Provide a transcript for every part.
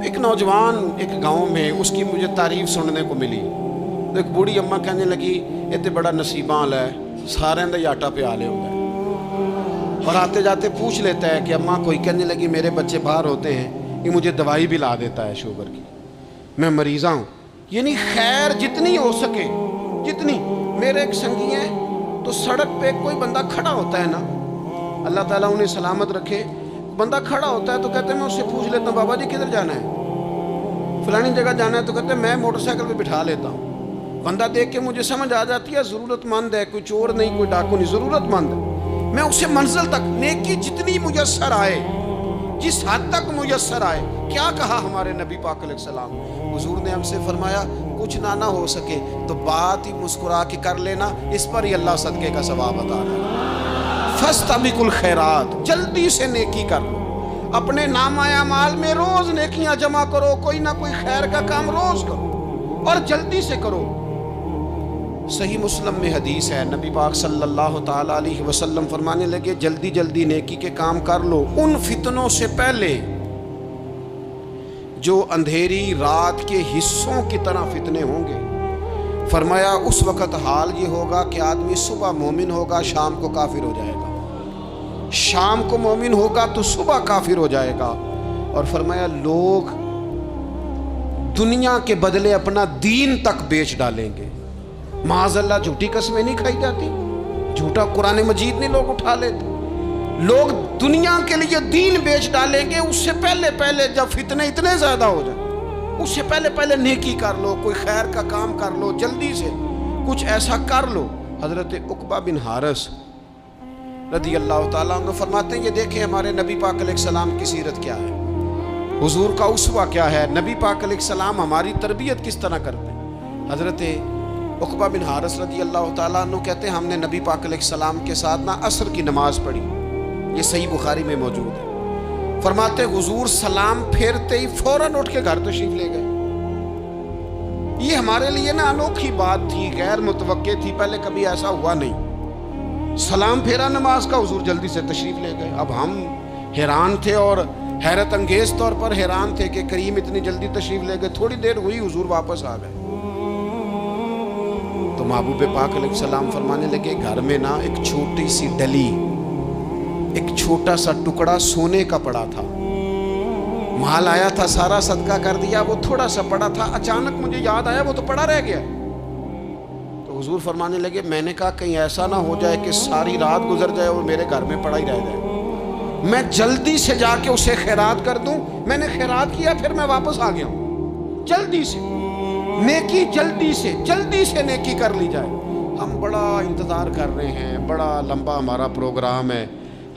ایک نوجوان ایک گاؤں میں اس کی مجھے تعریف سننے کو ملی. تو ایک بوڑھی اماں کہنے لگی یہ بڑا نصیباں والا ہے, سارے دا آٹا پیا لے ہوتا ہے. اور آتے جاتے پوچھ لیتا ہے کہ اماں کوئی, کہنے لگی میرے بچے باہر ہوتے ہیں, یہ مجھے دوائی بھی لا دیتا ہے شوگر کی, میں مریضہ ہوں. یعنی خیر جتنی ہو سکے جتنی. میرے ایک سنگی ہیں تو سڑک پہ کوئی بندہ کھڑا ہوتا ہے نا, اللہ تعالیٰ انہیں سلامت رکھے, بندہ کھڑا ہوتا ہے تو کہتے ہیں میں اس سے پوچھ لیتا ہوں بابا جی کدھر جانا ہے, فلانی جگہ جانا ہے, تو کہتے ہیں میں موٹر سائیکل پہ بٹھا لیتا ہوں. بندہ دیکھ کے مجھے سمجھ آ جاتی ہے ضرورت مند ہے, کوئی چور نہیں کوئی ڈاکو نہیں, ضرورت مند ہے. میں اسے منزل تک نیکی جتنی میسر آئے, جس حد تک میسر آئے. کیا کہا ہمارے نبی پاک علیہ السلام, حضور نے ہم سے فرمایا کچھ نہ ہو سکے تو بات ہی مسکرا کے کر لینا, اس پر ہی اللہ صدقے کا ثواب عطا کرے. فاستبقوا الخیرات, جلدی سے نیکی کر لو. اپنے نامہ اعمال میں روز نیکیاں جمع کرو, کوئی نہ کوئی خیر کا کام روز کرو اور جلدی سے کرو. صحیح مسلم میں حدیث ہے, نبی پاک صلی اللہ تعالی علیہ وسلم فرمانے لگے جلدی جلدی نیکی کے کام کر لو ان فتنوں سے پہلے جو اندھیری رات کے حصوں کی طرح فتنے ہوں گے. فرمایا اس وقت حال یہ ہوگا کہ آدمی صبح مومن ہوگا شام کو کافر ہو جائے گا, شام کو مومن ہوگا تو صبح کافر ہو جائے گا. اور فرمایا لوگ دنیا کے بدلے اپنا دین تک بیچ ڈالیں گے. معاذ اللہ جھوٹی قسمیں نہیں کھائی جاتی, جھوٹا قرآن مجید نہیں لوگ اٹھا لیتے. لوگ دنیا کے لیے دین بیچ ڈالیں گے. اس سے پہلے جب فتنے اتنے زیادہ ہو جائیں, اس سے پہلے نیکی کر لو, کوئی خیر کا کام کر لو, جلدی سے کچھ ایسا کر لو. حضرت عقبہ بن حارث رضی اللہ تعالیٰ عنہ فرماتے ہیں یہ دیکھیں ہمارے نبی پاک علیہ السلام کی سیرت کیا ہے, حضور کا اسوہ کیا ہے, نبی پاک علیہ السلام ہماری تربیت کس طرح کرتے ہیں. حضرت عقبہ بن حارث رضی اللہ تعالیٰ عنہ کہتے ہیں ہم نے نبی پاک علیہ السلام کے ساتھ نہ عصر کی نماز پڑھی, یہ صحیح بخاری میں موجود ہے. فرماتے حضور سلام پھیرتے ہی فوراً اٹھ کے گھر تشریف لے گئے. یہ ہمارے لیے نا انوکھی بات تھی, غیر متوقع تھی, پہلے کبھی ایسا ہوا نہیں. سلام پھیرا نماز کا, حضور جلدی سے تشریف لے گئے. اب ہم حیران تھے اور حیرت انگیز طور پر حیران تھے کہ کریم اتنی جلدی تشریف لے گئے. تھوڑی دیر ہوئی حضور واپس آ گئے تو محبوب پاک علیہ السلام فرمانے لگے گھر میں نا ایک چھوٹی سی ڈلی, ایک چھوٹا سا ٹکڑا سونے کا پڑا تھا, مال آیا تھا سارا صدقہ کر دیا, وہ تھوڑا سا پڑا تھا, اچانک مجھے یاد آیا وہ تو پڑا رہ گیا. تو حضور فرمانے لگے میں نے کہا کہیں ایسا نہ ہو جائے کہ ساری رات گزر جائے اور میرے گھر میں پڑا ہی رہ جائے, میں جلدی سے جا کے اسے خیرات کر دوں. میں نے خیرات کیا پھر میں واپس آ گیا ہوں. جلدی سے نیکی, جلدی سے نیکی کر لی جائے. ہم بڑا انتظار کر رہے ہیں, بڑا لمبا ہمارا پروگرام ہے,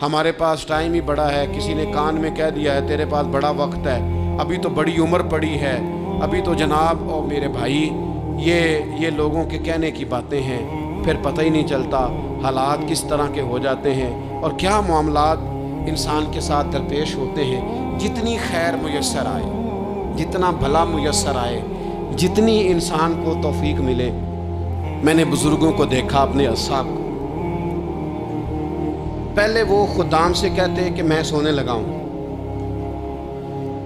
ہمارے پاس ٹائم ہی بڑا ہے. کسی نے کان میں کہہ دیا ہے تیرے پاس بڑا وقت ہے, ابھی تو بڑی عمر پڑی ہے, ابھی تو جناب او میرے بھائی یہ لوگوں کے کہنے کی باتیں ہیں. پھر پتہ ہی نہیں چلتا حالات کس طرح کے ہو جاتے ہیں اور کیا معاملات انسان کے ساتھ درپیش ہوتے ہیں. جتنی خیر میسر آئے, جتنا بھلا میسر آئے, جتنی انسان کو توفیق ملے. میں نے بزرگوں کو دیکھا اپنے اصحاب کو, پہلے وہ خدام سے کہتے کہ میں سونے لگا ہوں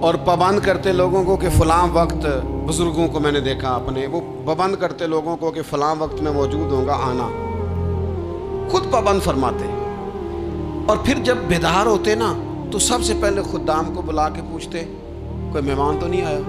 اور پابند کرتے لوگوں کو کہ فلاں وقت, بزرگوں کو میں نے دیکھا اپنے, وہ پابند کرتے لوگوں کو کہ فلاں وقت میں موجود ہوں گا آنا, خود پابند فرماتے. اور پھر جب بیدار ہوتے نا تو سب سے پہلے خدام کو بلا کے پوچھتے کوئی مہمان تو نہیں آیا,